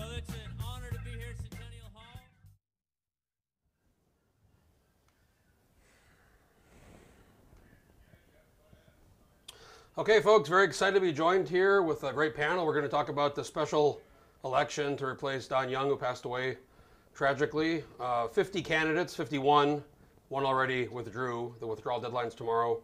Well, it's an honor to be here at Centennial Hall. Okay, folks, very excited to be joined here with a great panel. We're going to talk about the special election to replace Don Young, who passed away tragically. 50 candidates, 51. One already withdrew. The withdrawal deadline's tomorrow.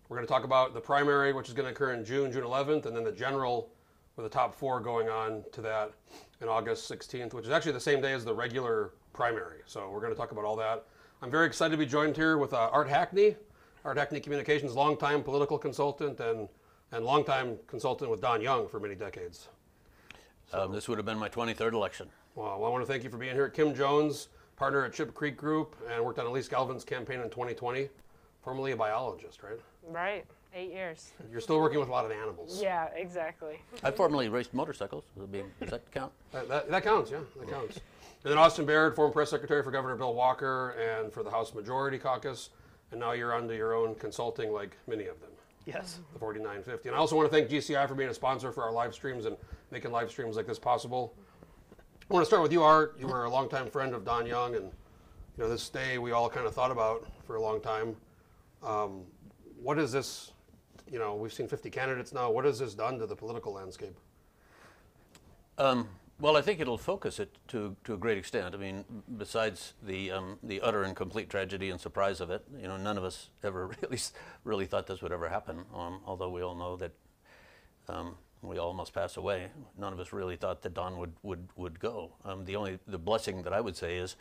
We're going to talk about the primary, which is going to occur in June 11th, and then the general with the top four going on to that in August 16th, which is actually the same day as the regular primary. So we're going to talk about all that. I'm very excited to be joined here with Art Hackney. Art Hackney Communications, longtime political consultant and longtime consultant with Don Young for many decades. So, this would have been my 23rd election. Well, I want to thank you for being here. Kim Jones, partner at Chip Creek Group, and worked on Elise Galvin's campaign in 2020. Formerly a biologist, right? Right, 8 years. You're still working with a lot of animals. Yeah, exactly. I formerly raced motorcycles. Does that count? That counts, yeah, that counts. And then Austin Baird, former press secretary for Governor Bill Walker and for the House Majority Caucus. And now you're onto your own consulting like many of them. Yes. The 4950. And I also want to thank GCI for being a sponsor for our live streams and making live streams like this possible. I want to start with you, Art. You were a longtime friend of Don Young, and this day we all kind of thought about for a long time. What is this? We've seen 50 candidates now. What has this done to the political landscape? Well, I think it'll focus it to a great extent. I mean, besides the utter and complete tragedy and surprise of it, none of us ever really thought this would ever happen. Although we all know that we all must pass away, none of us really thought that Don would go. The blessing that I would say is,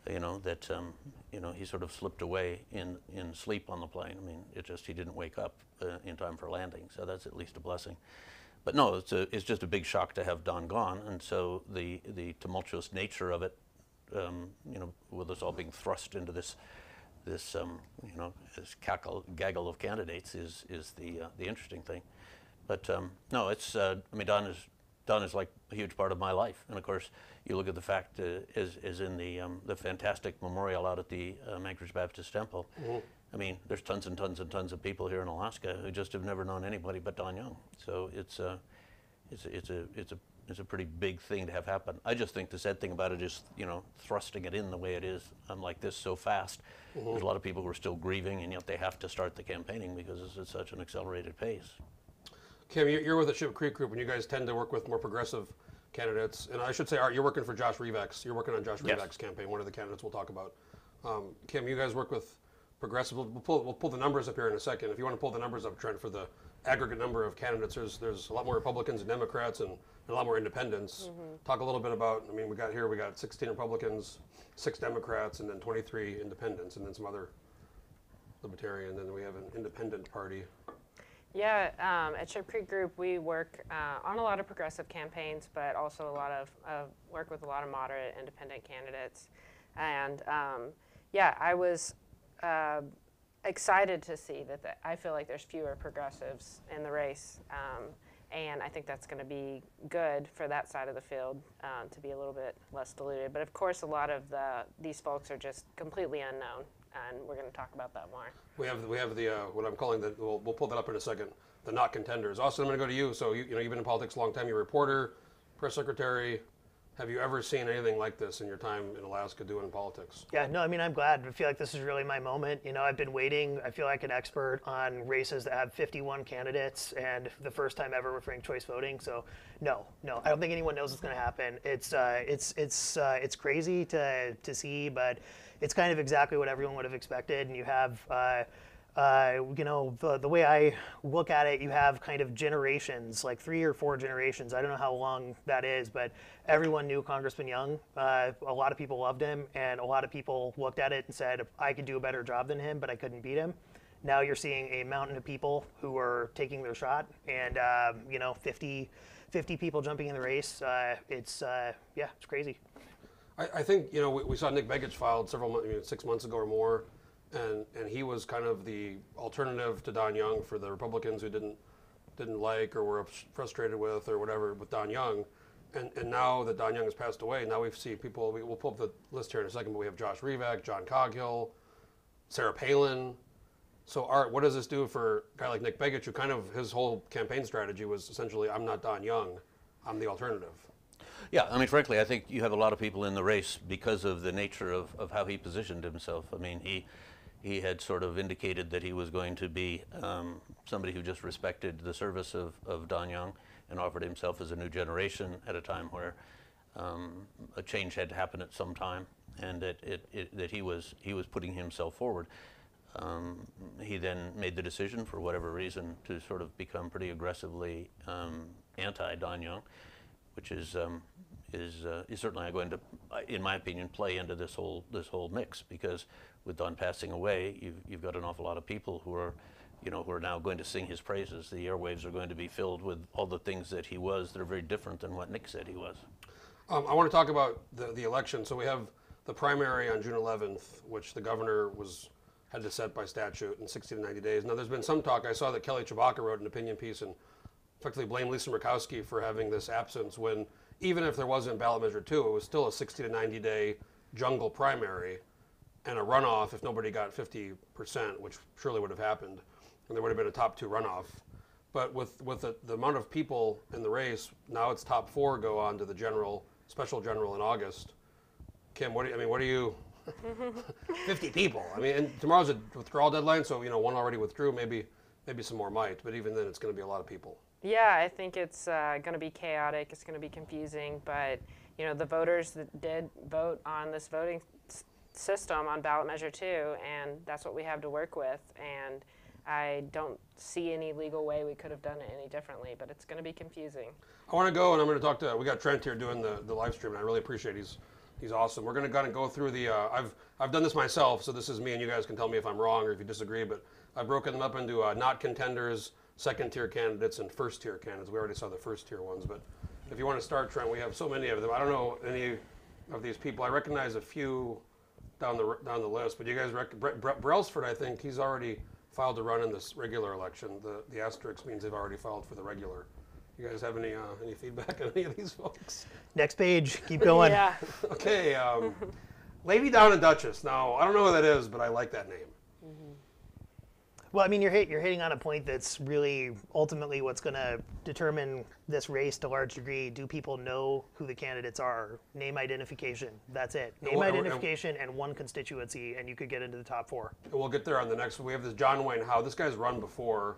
that he sort of slipped away in sleep on the plane. I mean, he didn't wake up in time for landing, so that's at least a blessing. But no, it's just a big shock to have Don gone, and so the tumultuous nature of it, with us all being thrust into this gaggle of candidates is the interesting thing. But no, it's Don is like a huge part of my life, and of course you look at the fact is in the fantastic memorial out at the Anchorage Baptist Temple. Mm-hmm. I mean, there's tons and tons and tons of people here in Alaska who just have never known anybody but Don Young. So it's a pretty big thing to have happen. I just think the sad thing about it is, thrusting it in the way it is like this so fast. Mm-hmm. There's a lot of people who are still grieving, and yet they have to start the campaigning because it's at such an accelerated pace. Kim, you're with the Chip Creek Group, and you guys tend to work with more progressive candidates. And I should say, Art, you're working for Josh Revak's. You're working on Josh Revak's campaign, one of the candidates we'll talk about. Kim, you guys work with progressive. We'll pull the numbers up here in a second. If you want to pull the numbers up, Trent, for the aggregate number of candidates, there's a lot more Republicans and Democrats and a lot more independents. Mm-hmm. Talk a little bit about, we got 16 Republicans, 6 Democrats, and then 23 independents, and then some other libertarian, and then we have an independent party. Yeah, at Chip Creek Group, we work on a lot of progressive campaigns, but also a lot of work with a lot of moderate independent candidates. And I was excited to see that I feel like there's fewer progressives in the race, and I think that's going to be good for that side of the field to be a little bit less diluted. But of course, a lot of these folks are just completely unknown, and we're going to talk about that more. We have the what I'm calling we'll pull that up in a second, the not contenders. Austin, I'm going to go to you. So you've been in politics a long time. You're a reporter, press secretary. Have you ever seen anything like this in your time in Alaska doing politics? Yeah, no, I'm glad. I feel like this is really my moment. I've been waiting. I feel like an expert on races that have 51 candidates and the first time ever with ranked choice voting. So no, I don't think anyone knows what's going to happen. It's crazy to see, but it's kind of exactly what everyone would have expected. And you have the way I look at it, you have kind of generations, like 3 or 4 generations. I don't know how long that is, but everyone knew Congressman Young. A lot of people loved him, and a lot of people looked at it and said, I could do a better job than him, but I couldn't beat him. Now you're seeing a mountain of people who are taking their shot, and 50 people jumping in the race. It's crazy. I think we saw Nick Begich filed 6 months ago or more. And he was kind of the alternative to Don Young for the Republicans who didn't like or were frustrated with or whatever with Don Young. And now that Don Young has passed away, now we see people, we'll pull up the list here in a second, but we have Josh Revak, John Coghill, Sarah Palin. So Art, what does this do for a guy like Nick Begich, who kind of, his whole campaign strategy was essentially, I'm not Don Young, I'm the alternative? Yeah, I mean, frankly, I think you have a lot of people in the race because of the nature of how he positioned himself. I mean, he had sort of indicated that he was going to be somebody who just respected the service of Don Young and offered himself as a new generation at a time where a change had to happen at some time, and that he was putting himself forward. He then made the decision, for whatever reason, to sort of become pretty aggressively anti-Don Young, which is certainly going to, in my opinion, play into this whole mix, because with Don passing away, you've got an awful lot of people who are now going to sing his praises. The airwaves are going to be filled with all the things that he was that are very different than what Nick said he was. I want to talk about the election. So we have the primary on June 11th, which the governor had to set by statute in 60 to 90 days. Now, there's been some talk. I saw that Kelly Chewbacca wrote an opinion piece and effectively blamed Lisa Murkowski for having this absence when, even if there wasn't ballot measure 2, it was still a 60 to 90 day jungle primary and a runoff if nobody got 50%, which surely would have happened, and there would have been a top 2 runoff. But with the amount of people in the race, now it's top 4 go on to the special general in August. Kim, what do you 50 people. I mean, and tomorrow's a withdrawal deadline, so one already withdrew. Maybe some more might, but even then, it's going to be a lot of people. Yeah, I think it's going to be chaotic. It's going to be confusing, but the voters that did vote on this voting system on ballot measure 2, and that's what we have to work with. And I don't see any legal way we could have done it any differently, but it's going to be confusing. I want to go, and I'm going to talk we got Trent here doing the live stream, and I really appreciate He's awesome. We're going to go through the, I've done this myself, so this is me, and you guys can tell me if I'm wrong or if you disagree, but I've broken them up into not contenders, second-tier candidates, and first-tier candidates. We already saw the first-tier ones, but if you want to start, Trent, we have so many of them. I don't know any of these people. I recognize a few down the list, but you guys, Brailsford, I think, he's already filed to run in this regular election. The asterisk means they've already filed for the regular. You guys have any feedback on any of these folks? Next page, keep going. Yeah. Okay, Lady Down and Duchess. Now, I don't know who that is, but I like that name. Mm-hmm. Well, I mean, you're hitting on a point that's really ultimately what's going to determine this race to a large degree. Do people know who the candidates are? Name identification. That's it. Name identification and one constituency, and you could get into the top 4. And we'll get there on the next one. We have this John Wayne Howe. This guy's run before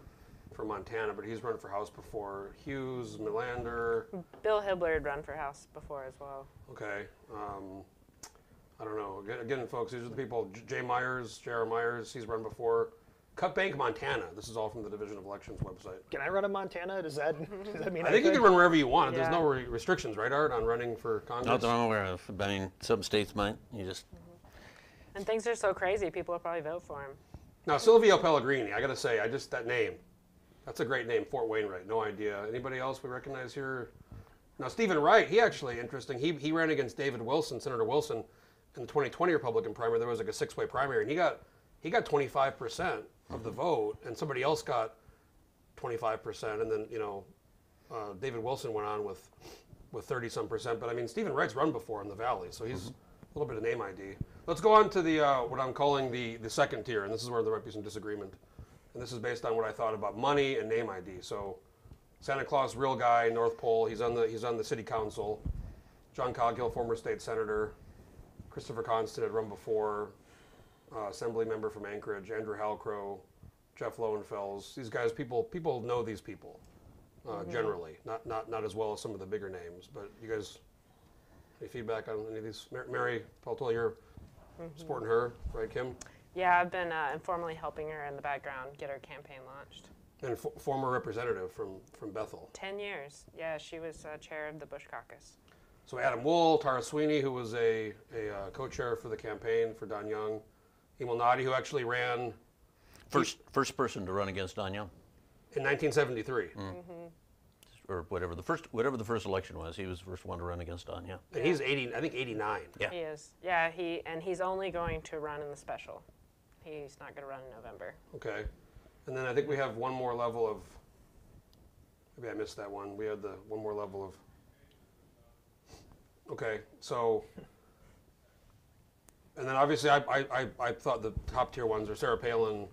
for Montana, but he's run for House before. Hughes, Melander. Bill Hibbler had run for House before as well. Okay. I don't know. Again, folks, these are the people. J.R. Myers, he's run before. Cut Bank, Montana. This is all from the Division of Elections website. Can I run in Montana? Does that mean I think you can run wherever you want. Yeah. There's no restrictions, right, Art, on running for Congress? Not that I'm aware of. I mean, some states might. You just. And things are so crazy, people will probably vote for him. Now, Silvio Pellegrini, I got to say, that name. That's a great name, Fort Wainwright. No idea. Anybody else we recognize here? Now, Stephen Wright, he actually, interesting. He ran against David Wilson, Senator Wilson, in the 2020 Republican primary. There was like a 6-way primary, and he got 25% of the vote, and somebody else got 25%, and then David Wilson went on with 30-some%. But I mean, Stephen Wright's run before in the Valley, so he's a little bit of name ID. Let's go on to the what I'm calling the second tier, and this is where there might be some disagreement. And this is based on what I thought about money and name ID. So, Santa Claus, real guy, North Pole. He's on the city council. John Coghill, former state senator. Christopher Constant had run before. Assembly member from Anchorage. Andrew Halcrow, Jeff Lowenfels. These guys, people know these people generally. Not as well as some of the bigger names. But you guys, any feedback on any of these? Mary Peltola, you're supporting her, right, Kim? Yeah, I've been informally helping her in the background get her campaign launched. And former representative from Bethel. 10 years. Yeah, she was chair of the Bush Caucus. So Adam Wool, Tara Sweeney, who was a co-chair for the campaign for Don Young. Emil Nadi, who actually ran... First person to run against Don Young. In 1973. Or whatever the first election was, he was the first one to run against Don, yeah. And he's 89. Yeah. He is. Yeah, he's only going to run in the special. He's not going to run in November. Okay. And then I think we have one more level of, maybe I missed that one. We had the one more level of, okay, so, and then obviously I thought the top tier ones are Sarah Palin,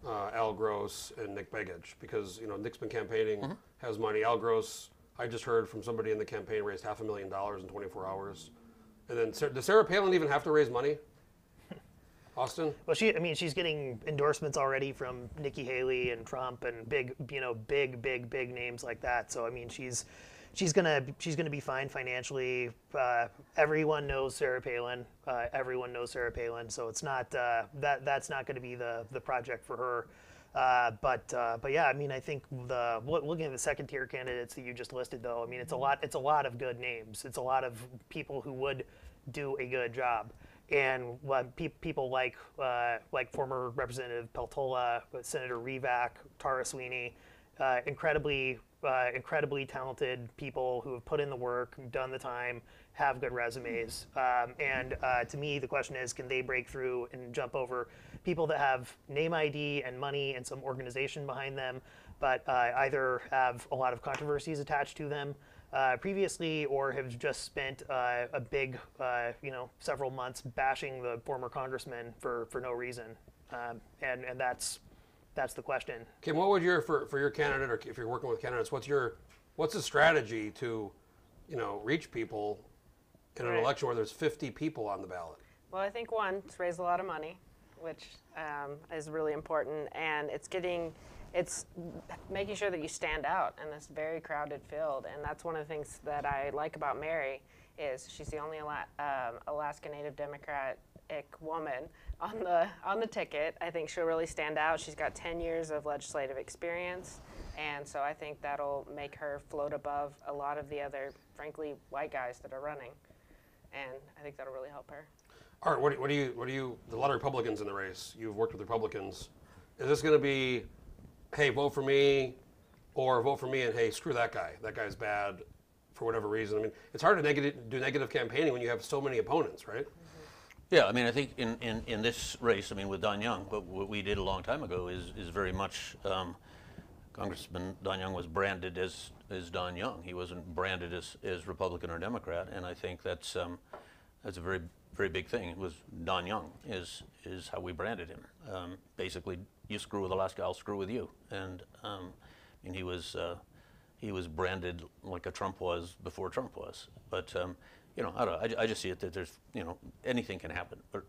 Al Gross, and Nick Begich, because Nick's been campaigning, has money. Al Gross, I just heard from somebody in the campaign raised $500,000 in 24 hours. And then, does Sarah Palin even have to raise money? Austin? Well, she's getting endorsements already from Nikki Haley and Trump and big names like that. So I mean, she's gonna be fine financially. Everyone knows Sarah Palin. Everyone knows Sarah Palin. So it's not that's not going to be the project for her. But yeah, I mean, I think looking at the second tier candidates that you just listed, though, I mean, it's a lot of good names. It's a lot of people who would do a good job. And people like former Representative Peltola, Senator Rivak, Tara Sweeney, incredibly talented people who have put in the work, done the time, have good resumes. And to me, the question is, can they break through and jump over people that have name ID and money and some organization behind them, but either have a lot of controversies attached to them previously, or have just spent a big, several months bashing the former congressman for no reason, and that's the question. Kim, what would for your candidate, or if you're working with candidates, what's the strategy to, reach people in an election where there's 50 people on the ballot? Well, I think one, to raise a lot of money, which is really important, and it's making sure that you stand out in this very crowded field. And that's one of the things that I like about Mary, is she's the only Alaska Native Democratic woman on the ticket. I think she'll really stand out. She's got 10 years of legislative experience, and so I think that'll make her float above a lot of the other, frankly, white guys that are running, and I think that'll really help her. Art, what do you? A lot of Republicans in the race. You've worked with Republicans. Is this going to be, hey, vote for me, or vote for me and hey, screw that guy. That guy's bad for whatever reason. I mean, it's hard to do negative campaigning when you have so many opponents, right? Yeah, I mean, I think in this race, I mean, with Don Young, but what we did a long time ago is very much, Congressman Don Young was branded as Don Young. He wasn't branded as Republican or Democrat, and I think that's a very, very big thing. It was Don Young is how we branded him. Basically, you screw with Alaska, I'll screw with you. And I mean, he was branded like a Trump was before Trump was. But I just see it that there's anything can happen. But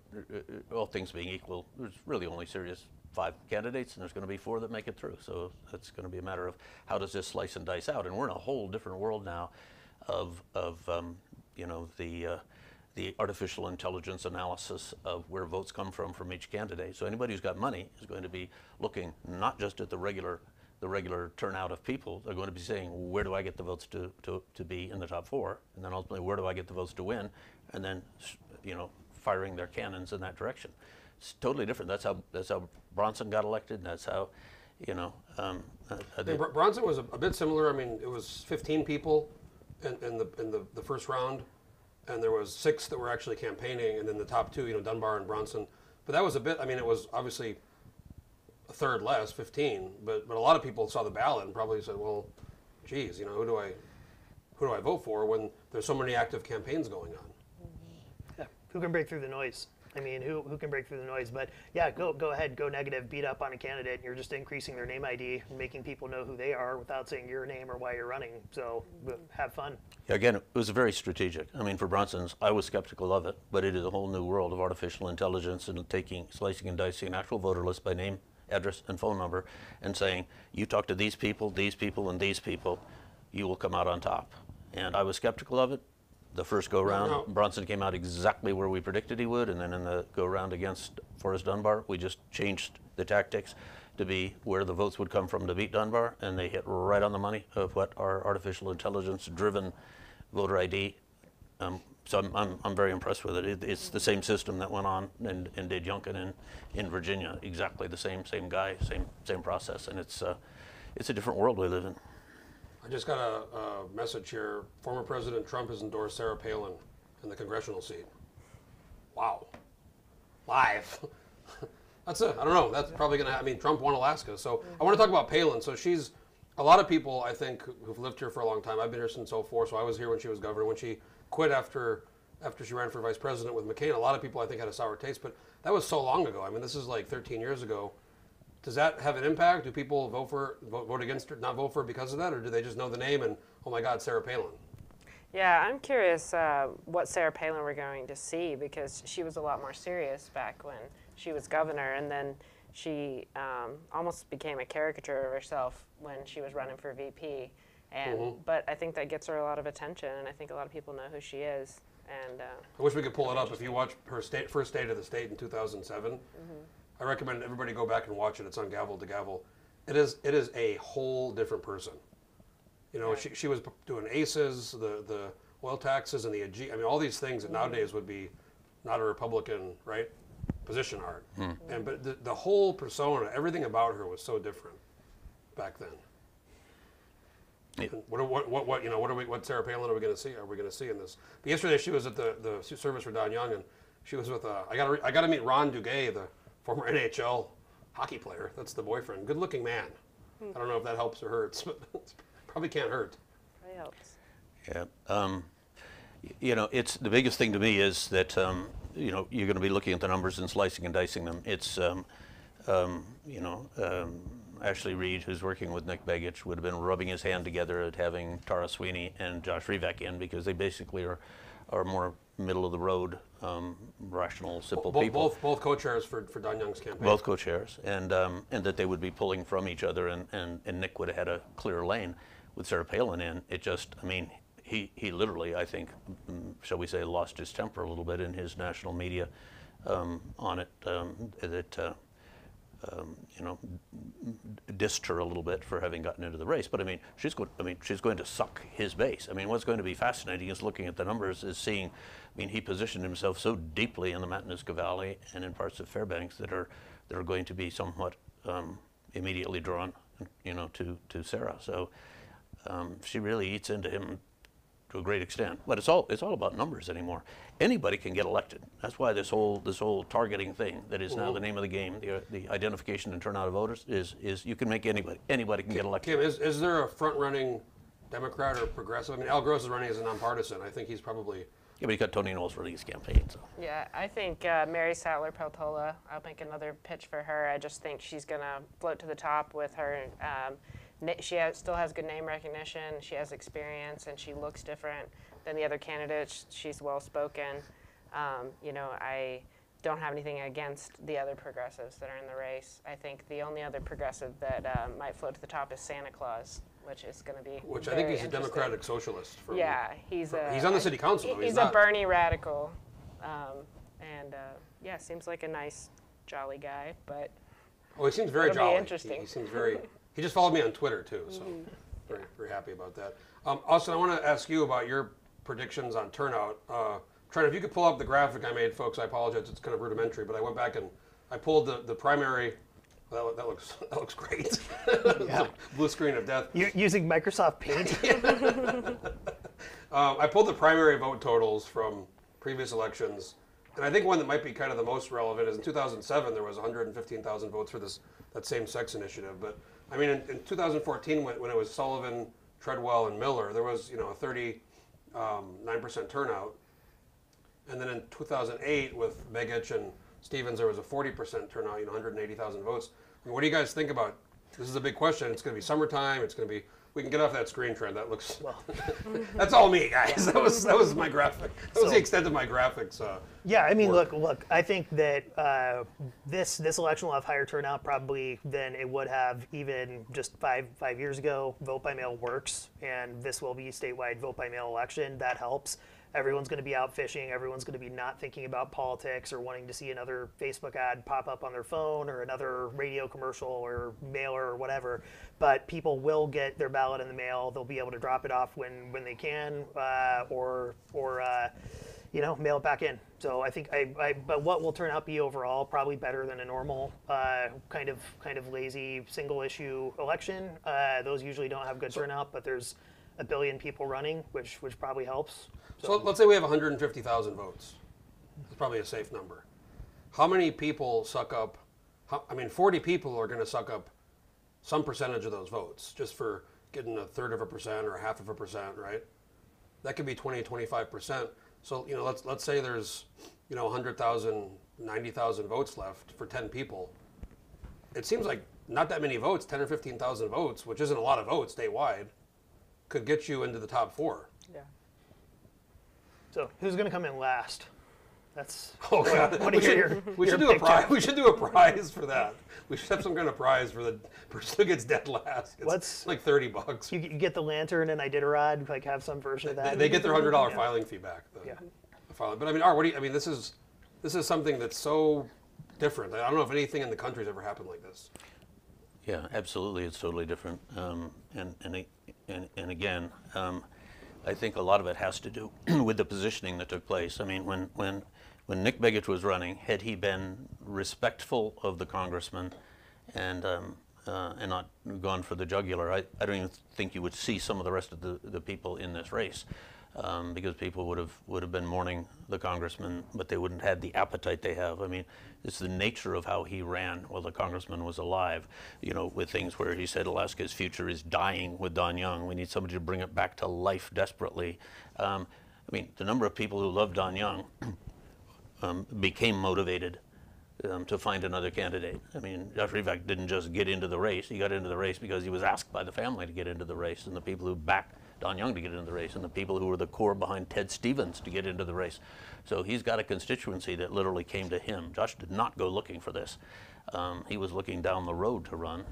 all things being equal, there's really only serious 5 candidates, and there's going to be 4 that make it through. So it's going to be a matter of how does this slice and dice out. And we're in a whole different world now of the artificial intelligence analysis of where votes come from each candidate. So anybody who's got money is going to be looking not just at the regular turnout of people. They're going to be saying, where do I get the votes to be in the top 4, and then ultimately where do I get the votes to win, and then firing their cannons in that direction. It's totally different. That's how Bronson got elected. And that's how Bronson was a bit similar. I mean, it was 15 people in the first round, and there was 6 that were actually campaigning, and then the top 2, Dunbar and Bronson. But that was a bit. I mean, it was obviously a third less, 15. But a lot of people saw the ballot and probably said, well, geez, who do I vote for when there's so many active campaigns going on? Yeah. Who can break through the noise? I mean, who can break through the noise? But yeah, go ahead, go negative, beat up on a candidate, and you're just increasing their name ID and making people know who they are without saying your name or why you're running. So have fun. Yeah, again, it was very strategic. I mean, for Bronson's, I was skeptical of it, but it is a whole new world of artificial intelligence and slicing and dicing an actual voter list by name, address, and phone number, and saying, you talk to these people, and these people, you will come out on top. And I was skeptical of it. The first go-round, Bronson came out exactly where we predicted he would, and then in the go-round against Forrest Dunbar, we just changed the tactics to be where the votes would come from to beat Dunbar, and they hit right on the money of what our artificial intelligence-driven voter ID. So I'm very impressed with it. It's the same system that went on and did Youngkin in Virginia, exactly the same guy, same process, and it's a different world we live in. I just got a message here. Former President Trump has endorsed Sarah Palin in the congressional seat. Wow. Live. I don't know. That's probably going to, Trump won Alaska. So I want to talk about Palin. So she's, a lot of people, I think, who've lived here for a long time. I've been here since 2004, so I was here when she was governor. When she quit after she ran for vice president with McCain, a lot of people, I think, had a sour taste. But that was so long ago. This is like 13 years ago. Does that have an impact? Do people vote against her, not vote for her because of that, or do they just know the name and oh my God, Sarah Palin. Yeah, I'm curious what Sarah Palin we're going to see, because she was a lot more serious back when she was governor, and then she almost became a caricature of herself when she was running for VP. And but I think that gets her a lot of attention, and I think a lot of people know who she is. And I wish we could pull it up. If you watch her first State of the State in 2007, I recommend everybody go back and watch it. It's on Gavel to Gavel. It is a whole different person. You know, she was doing ACEs, the oil taxes, and the AG. I mean, all these things that nowadays would be not a Republican, right, position art. And but the whole persona, everything about her was so different back then. Yeah. What Sarah Palin are we going to see? Are we going to see in this? But yesterday she was at the service for Don Young, and she was with I got to meet Ron Duguay, the former NHL hockey player. That's the boyfriend. Good looking man. I don't know if that helps or hurts, but it probably can't hurt. it helps. Yeah. You know, it's the biggest thing to me is that you know, you're going to be looking at the numbers and slicing and dicing them. It's you know, Ashley Reed, who's working with Nick Begich, would have been rubbing his hand together at having Tara Sweeney and Josh Revak in, because they basically are more middle of the road, rational, simple people. Both co-chairs for Don Young's campaign. Both co-chairs, and that they would be pulling from each other, and Nick would have had a clear lane. With Sarah Palin in, it just, I mean, he literally, I think, shall we say, lost his temper a little bit in his national media on it, you know, dissed her a little bit for having gotten into the race. But I mean, she's going to suck his base. I mean, what's going to be fascinating is looking at the numbers, is seeing. I mean, he positioned himself so deeply in the Matanuska Valley and in parts of Fairbanks that are going to be somewhat immediately drawn, you know, to Sarah. So she really eats into him to a great extent. But it's all about numbers anymore. Anybody can get elected. That's why this whole targeting thing that is now the name of the game, the identification and turnout of voters, is you can make anybody can get elected. Kim, is there a front-running Democrat or progressive? I mean, Al Gross is running as a nonpartisan. I think he's probably... Yeah, but you got Tony Knowles running his campaign. So. Yeah, I think Mary Sattler Peltola, I'll make another pitch for her. I just think she's going to float to the top with her. She still has good name recognition, she has experience, and she looks different than the other candidates. She's well-spoken. You know, I don't have anything against the other progressives that are in the race. I think the only other progressive that might float to the top is Santa Claus, which is going to be Which I think he's a Democratic socialist. Yeah, he's on the city council. He's a Bernie radical. Yeah, seems like a nice, jolly guy, but Oh, he seems very jolly. Interesting. He seems very... He just followed me on Twitter, too, so very, very happy about that. Austin, I want to ask you about your predictions on turnout. Trent, if you could pull up the graphic I made, folks, I apologize, it's kind of rudimentary, but I went back and I pulled the primary. Well, that looks great. Yeah. Blue screen of death. Using Microsoft Paint? I pulled the primary vote totals from previous elections, and I think one that might be kind of the most relevant is in 2007, there was 115,000 votes for that same-sex initiative, but I mean, in 2014, when it was Sullivan, Treadwell, and Miller, there was, you know, a 39% turnout. And then in 2008, with Begich and Stevens, there was a 40% turnout, you know, 180,000 votes. I mean, what do you guys think about? This is a big question. It's going to be summertime. It's going to be. We can get off that screen, Trent. That looks. Well, that's all me, guys. That was my graphic. That was the extent of my graphics. Yeah, I mean, look. I think that this election will have higher turnout probably than it would have even just five years ago. Vote by mail works, and this will be a statewide vote by mail election. That helps. Everyone's going to be out fishing. Everyone's going to be not thinking about politics or wanting to see another Facebook ad pop up on their phone or another radio commercial or mailer or whatever. But people will get their ballot in the mail. They'll be able to drop it off when they can, or you know, mail it back in. So I think but what will turn out be overall probably better than a normal kind of lazy single issue election. Those usually don't have good turnout, but there's a billion people running, which probably helps. So let's say we have 150,000 votes. It's probably a safe number. How many people suck up? 40 people are going to suck up some percentage of those votes, just for getting 1/3 of a percent or 1/2 of a percent, right? That could be 20, 25%. So, you know, let's say there's, you know, 100,000, 90,000 votes left for 10 people. It seems like not that many votes, 10 or 15,000 votes, which isn't a lot of votes statewide. could get you into the top 4. Yeah. So who's going to come in last? That's Oh God! What are We should do a prize. We should do a prize for that. We should have some kind of prize for the person who gets dead last. It's What's- like $30. You get the lantern and Iditarod, like have some version of that. They get their $100 filing fee back. Yeah. The filing. But I mean, Art, what do you? I mean, this is something that's so different. I don't know if anything in the country's ever happened like this. Yeah, absolutely. It's totally different. And again, I think a lot of it has to do with the positioning that took place. I mean, when Nick Begich was running, had he been respectful of the congressman and not gone for the jugular, I don't even think you would see some of the rest of the people in this race. Because people would have been mourning the congressman, but they wouldn't have had the appetite they have. I mean, it's the nature of how he ran while the congressman was alive. You know, with things where he said Alaska's future is dying with Don Young. We need somebody to bring it back to life desperately. I mean, the number of people who loved Don Young became motivated to find another candidate. I mean, Josh Revak didn't just get into the race. He got into the race because he was asked by the family to get into the race, and the people who backed Don Young to get into the race, and the people who were the core behind Ted Stevens to get into the race. So he's got a constituency that literally came to him. Josh did not go looking for this. He was looking down the road to run,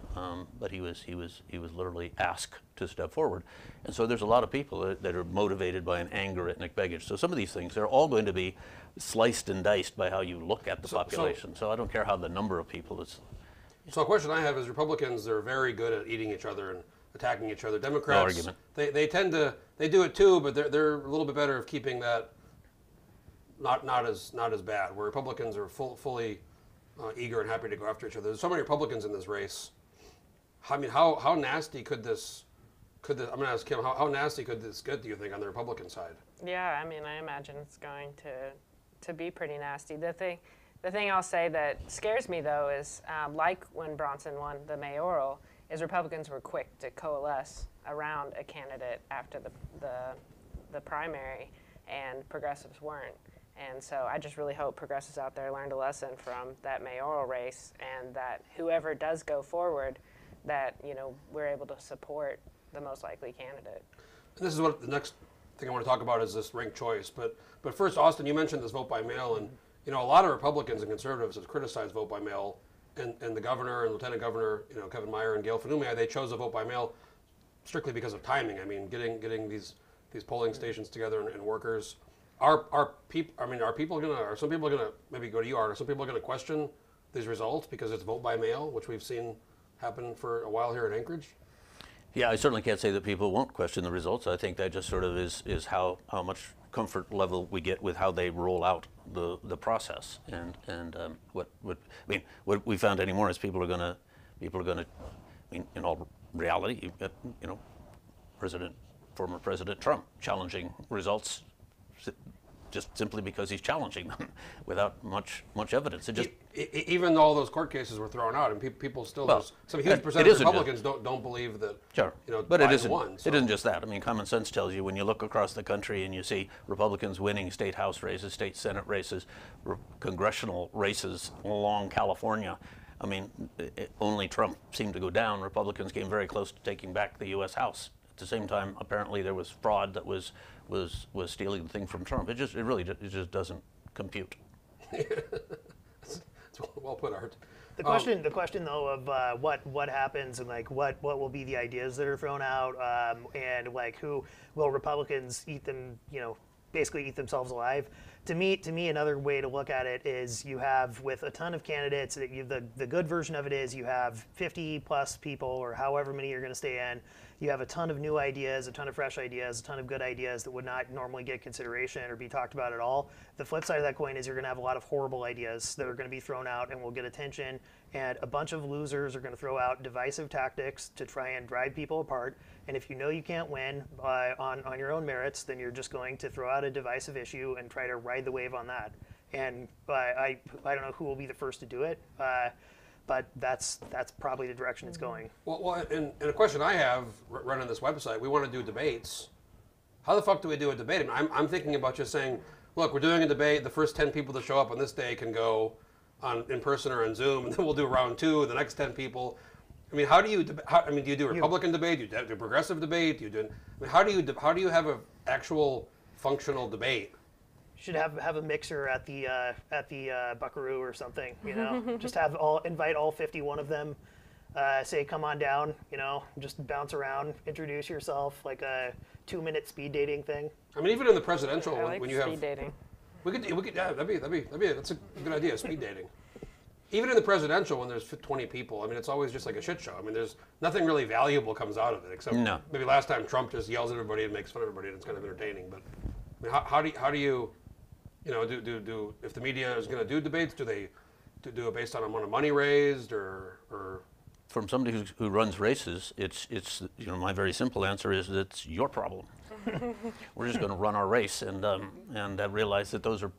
but he was literally asked to step forward. And so there's a lot of people that are motivated by an anger at Nick Begich. So some of these things, they're all going to be sliced and diced by how you look at the population. So I don't care how the number of people is. So a question I have is Republicans, they're very good at eating each other and attacking each other. Democrats, argument. they tend to, they do it too, but they're a little bit better of keeping that not as bad. Where Republicans are fully eager and happy to go after each other. There's so many Republicans in this race. I mean, how nasty could this? I'm going to ask Kim. How nasty could this get? Do you think on the Republican side? Yeah, I mean, I imagine it's going to be pretty nasty. The thing I'll say that scares me though is like when Bronson won the mayoral, is Republicans were quick to coalesce around a candidate after the primary, and progressives weren't. And so I just really hope progressives out there learned a lesson from that mayoral race, and that whoever does go forward, that we're able to support the most likely candidate. And this is what the next thing I want to talk about is this ranked choice. But first, Austin, you mentioned this vote by mail, and a lot of Republicans and conservatives have criticized vote by mail. And the governor and lieutenant governor, Kevin Meyer and Gail Fanumia, they chose to vote by mail strictly because of timing. I mean, getting these polling stations together and workers. Are some people gonna maybe go to you, Art? Are some people gonna question these results because it's vote by mail, which we've seen happen for a while here in Anchorage? Yeah, I certainly can't say that people won't question the results. I think that just sort of is how much comfort level we get with how they roll out the process. And what we found anymore is people are gonna. I mean, in all reality, you've got former President Trump challenging results just simply because he's challenging them without much evidence. It just even though all those court cases were thrown out, and people still, Well, some huge percentage of isn't Republicans don't believe that. Sure, but it isn't just that. I mean, common sense tells you when you look across the country and you see Republicans winning state House races, state Senate races, congressional races along California. I mean, only Trump seemed to go down. Republicans came very close to taking back the U.S. House. At the same time, apparently there was fraud that was stealing the thing from Trump. It just doesn't compute. It's well put, Art. The question though of what happens and like what will be the ideas that are thrown out, and like who will Republicans eat them, basically eat themselves alive. To me, another way to look at it is you have with a ton of candidates that the good version of it is you have 50 plus people or however many you're going to stay in. You have a ton of new ideas, a ton of fresh ideas, a ton of good ideas that would not normally get consideration or be talked about at all. The flip side of that coin is you're going to have a lot of horrible ideas that are going to be thrown out and will get attention, and a bunch of losers are going to throw out divisive tactics to try and drive people apart. And if you know you can't win on your own merits, then you're just going to throw out a divisive issue and try to ride the wave on that. And I don't know who will be the first to do it. But that's probably the direction it's going. Well, and a question I have running this website, we want to do debates. How the fuck do we do a debate? I mean, I'm thinking about just saying, look, we're doing a debate. The first 10 people that show up on this day can go in person or on Zoom, and then we'll do round 2, the next 10 people. I I mean, how do you? I mean, do you do Republican debate? Do you do progressive debate? Do you do? I mean, how do you have an actual functional debate? Should have a mixer at the Buckaroo or something, you know. Just invite all 51 of them. Say, come on down, you know. Just bounce around, introduce yourself, like a 2-minute speed dating thing. I mean, even in the presidential, I like when you speed have dating. we could yeah, that's a good idea, speed dating. Even in the presidential, when there's 20 people, I mean, it's always just like a shit show. I mean, there's nothing really valuable comes out of it, except maybe last time Trump just yells at everybody and makes fun of everybody, and it's kind of entertaining. But I mean, how do you, you know, do if the media is going to do debates, do they do it based on amount of money raised or? From somebody who runs races, it's you know, my very simple answer is it's your problem. We're just going to run our race and realize that those are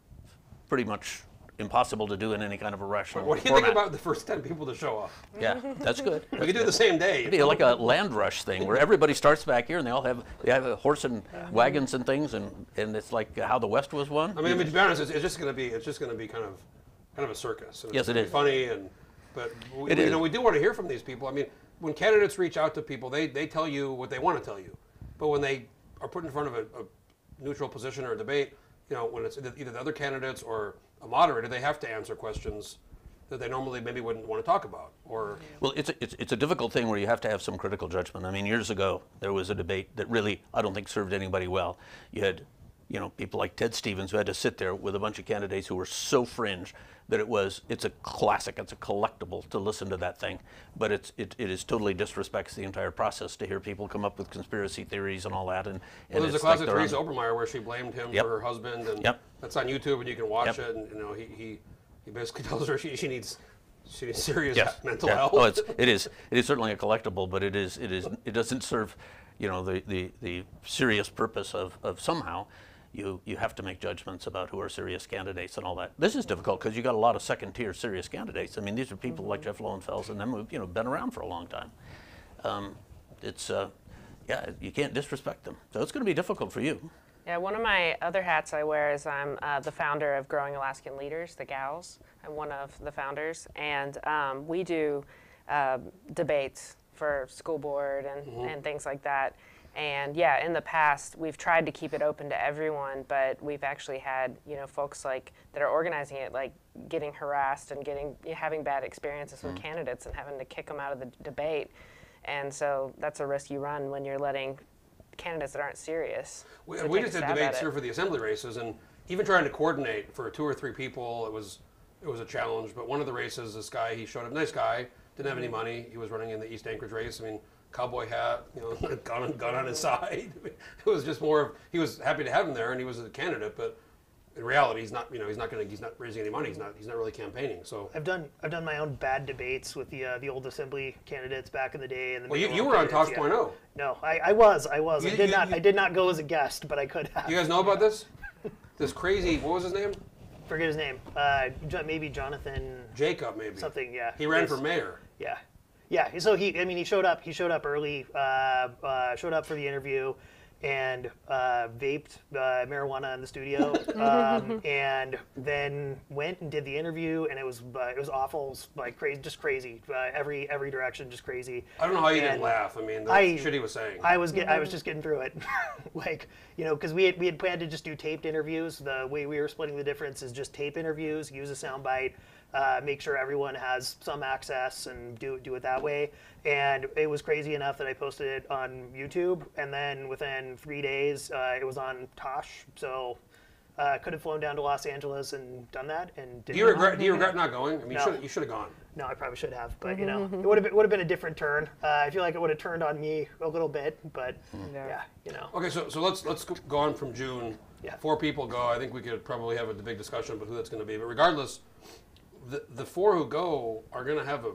pretty much impossible to do in any kind of a rational What do you think about the first 10 people to show up? Yeah, that's good. We could do it the same day. It'd be like a land rush thing where everybody starts back here and they have a horse and wagons and things, and it's like how the West was won. I mean, to be honest, it's just going to be kind of a circus. And Yes, it is. Funny but we do want to hear from these people. I mean, when candidates reach out to people, they tell you what they want to tell you, but when they are put in front of a neutral position or a debate, you know, when it's either the other candidates or a moderator, they have to answer questions that they normally maybe wouldn't want to talk about. Or well, it's a difficult thing where you have to have some critical judgment. I mean, years ago there was a debate that really I don't think served anybody well. You had, you know, people like Ted Stevens who had to sit there with a bunch of candidates who were so fringe that it's a classic, it's a collectible to listen to that thing. But it is totally disrespects the entire process to hear people come up with conspiracy theories and all that. And there's a classic Teresa Obermeyer where she blamed him for her husband, and that's on YouTube, and you can watch it. And you know, he basically tells her she needs serious mental health. Oh, it is certainly a collectible, but it doesn't serve, you know, the serious purpose of somehow. You have to make judgments about who are serious candidates and all that. This is difficult because you got a lot of second-tier serious candidates. I mean, these are people like Jeff Landfield and them who've, you know, been around for a long time. You can't disrespect them. So it's going to be difficult for you. Yeah, one of my other hats I wear is I'm the founder of Growing Alaskan Leaders, the GALs. I'm one of the founders, and we do debates for school board and things like that. And yeah, in the past, we've tried to keep it open to everyone, but we've actually had, you know, folks like that are organizing it, like getting harassed and having bad experiences with candidates and having to kick them out of the debate. And so that's a risk you run when you're letting candidates that aren't serious. We just did debates here for the assembly races, and even trying to coordinate for 2 or 3 people, it was a challenge. But one of the races, this guy, he showed up, nice guy, didn't have any money. He was running in the East Anchorage race. I mean, cowboy hat, you know, gun on his side. It was just more of, he was happy to have him there, and he was a candidate, but in reality, he's not raising any money. He's not really campaigning. So I've done my own bad debates with the old assembly candidates back in the day. And well, you were on Tosh.0. No, I was. I did not go as a guest, but I could have. You guys know about this? This crazy, what was his name? Forget his name. Maybe Jonathan. Jacob, maybe. Something, yeah. He ran for mayor. Yeah. Yeah, so he showed up early, showed up for the interview, and vaped marijuana in the studio, and then went and did the interview, and it was awful, like crazy, just crazy, every direction, just crazy. I don't know how you didn't laugh. I mean, the shit he was saying. I was just getting through it, like, you know, because we had planned to just do taped interviews. The way we were splitting the difference is just tape interviews, use a soundbite. Make sure everyone has some access and do it that way. And it was crazy enough that I posted it on YouTube, and then within 3 days it was on Tosh. So could have flown down to Los Angeles and done that. And do you regret not going? I mean, No. you should have gone. No, I probably should have, but you know, it would have been a different turn. I feel like it would have turned on me a little bit, but yeah, you know. Okay, so let's go on from June. Yeah. 4 people go. I think we could probably have a big discussion about who that's going to be. But regardless, the 4 who go are going to have a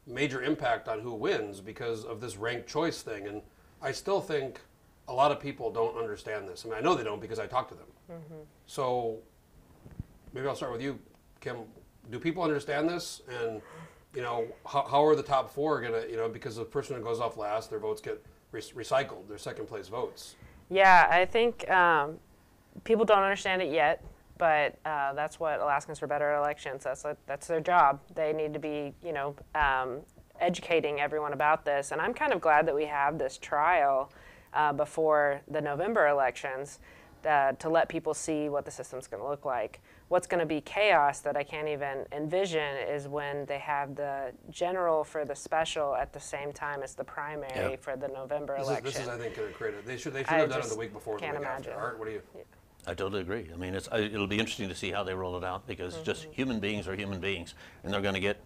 major impact on who wins because of this ranked choice thing. And I still think a lot of people don't understand this. I mean, I know they don't because I talk to them. So maybe I'll start with you, Kim. Do people understand this? And, you know, how are the top 4 going to, you know, because the person who goes off last, their votes get recycled, their second place votes. Yeah, I think people don't understand it yet. But that's what Alaskans for Better elections. That's their job. They need to be, you know, educating everyone about this. And I'm kind of glad that we have this trial before the November elections to let people see what the system's going to look like. What's going to be chaos that I can't even envision is when they have the general for the special at the same time as the primary for the November election. This is, I think, going to create it. They should have done it the week before, the week after. Art, what do you? Yeah. I totally agree. I mean, it'll be interesting to see how they roll it out, because just human beings are human beings, and they're going to get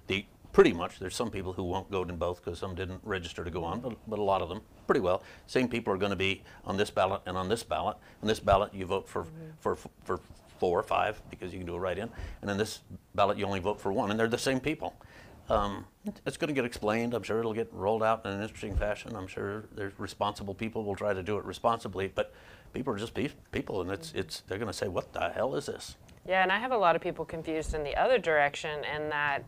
pretty much. There's some people who won't go in both because some didn't register to go on, but a lot of them pretty well. Same people are going to be on this ballot and on this ballot. On this ballot, you vote for 4 or 5 because you can do a write-in, and on this ballot you only vote for 1, and they're the same people. It's going to get explained. I'm sure it'll get rolled out in an interesting fashion. I'm sure there's responsible people will try to do it responsibly, but people are just people, and they're going to say, what the hell is this? Yeah, and I have a lot of people confused in the other direction, in that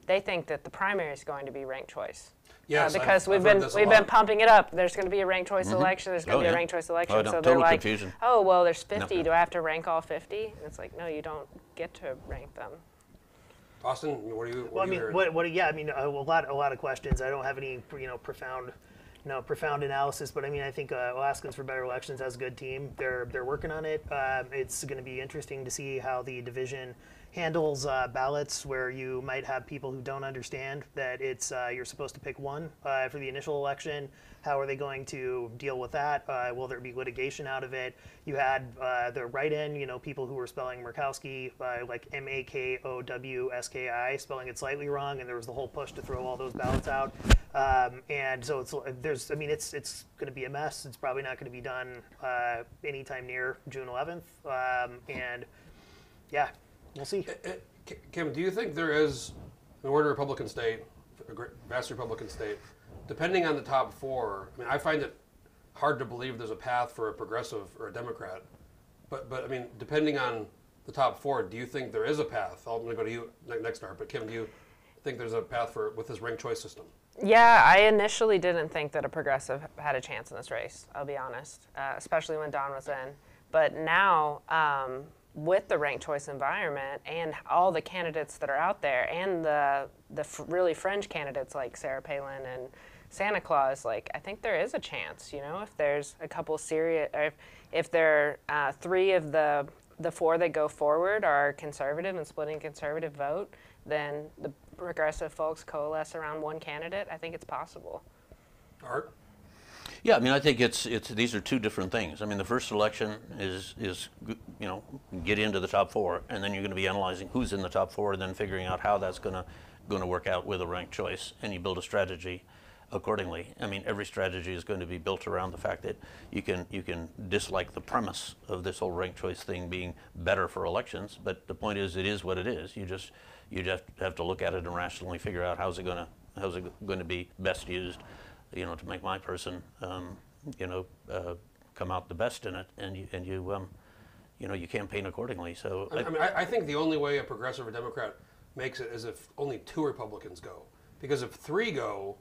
they think that the primary is going to be ranked choice. Yes, because I've we've been pumping it up. There's going to be a ranked choice election. There's going to be a ranked choice election. Oh, no, so they're like, confusion. oh, well, there's 50. No. Do I have to rank all 50? And it's like, no, you don't get to rank them. Austin, what do you? Well, I mean, yeah, I mean, a lot of questions. I don't have any, profound analysis, but I mean, I think Alaskans for Better Elections has a good team. They're working on it. It's going to be interesting to see how the division handles ballots where you might have people who don't understand that it's you're supposed to pick one for the initial election. How are they going to deal with that? Will there be litigation out of it? You had the write-in, people who were spelling Murkowski like Makowski, spelling it slightly wrong, and there was the whole push to throw all those ballots out. And so it's going to be a mess. It's probably not going to be done anytime near June 11th. And yeah. We'll see. Kim, do you think there is, we're in a Republican state, a vast Republican state, depending on the top 4, I mean, I find it hard to believe there's a path for a progressive or a Democrat, but I mean, depending on the top 4, do you think there is a path? I'm going to go to you next, Art, but Kim, do you think there's a path with this ranked choice system? Yeah, I initially didn't think that a progressive had a chance in this race, I'll be honest, especially when Don was in. But now, with the ranked choice environment and all the candidates that are out there, and the really fringe candidates like Sarah Palin and Santa Claus, like, I think there is a chance, if there's a couple serious, if there are 3 of the 4 that go forward are conservative and splitting conservative vote, then the progressive folks coalesce around one candidate. I think it's possible. Art? Yeah, I mean, I think these are 2 different things. I mean, the first election is get into the top 4, and then you're going to be analyzing who's in the top 4, and then figuring out how that's going to work out with a ranked choice, and you build a strategy accordingly. I mean, every strategy is going to be built around the fact that you can dislike the premise of this whole ranked choice thing being better for elections, but the point is, it is what it is. You just have to look at it and rationally figure out how's it going to be best used, to make my person, come out the best in it, and you campaign accordingly. So I think the only way a progressive or Democrat makes it is if only 2 Republicans go, because if 3 go,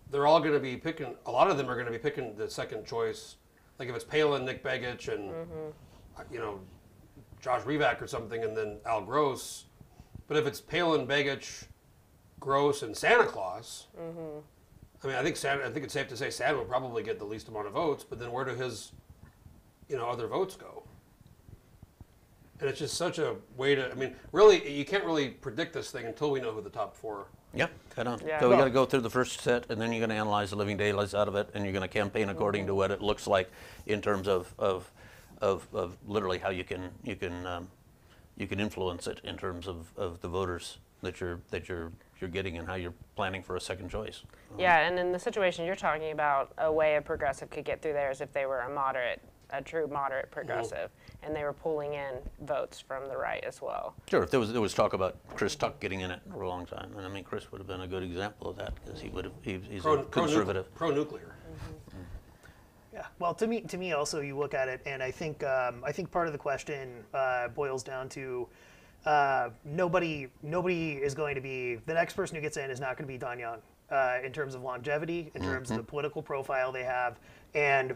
they're all going to be picking. A lot of them are going to be picking the second choice. Like if it's Palin, Nick Begich, and Josh Revak or something, and then Al Gross. But if it's Palin, Begich, Gross, and Santa Claus. I mean, I think it's safe to say Santa will probably get the least amount of votes, but then where do his, other votes go? And it's just such a way to, I mean, really, you can't really predict this thing until we know who the top 4. Yeah, head on. Yeah. So we got to go through the first set, and then you're going to analyze the living daylights out of it, and you're going to campaign according to what it looks like in terms of literally how you can influence it in terms of the voters that you're getting and how you're planning for a second choice. Yeah, and in the situation you're talking about, a way a progressive could get through there is if they were a true moderate progressive, and they were pulling in votes from the right as well. Sure, if there was talk about Chris Tuck getting in it for a long time, and I mean, Chris would have been a good example of that, because he's a conservative. Pro-nuclear. Yeah. Well, to me also, you look at it, and I think part of the question boils down to nobody is going to be, the next person who gets in is not going to be Don Young in terms of longevity, in terms of the political profile they have. And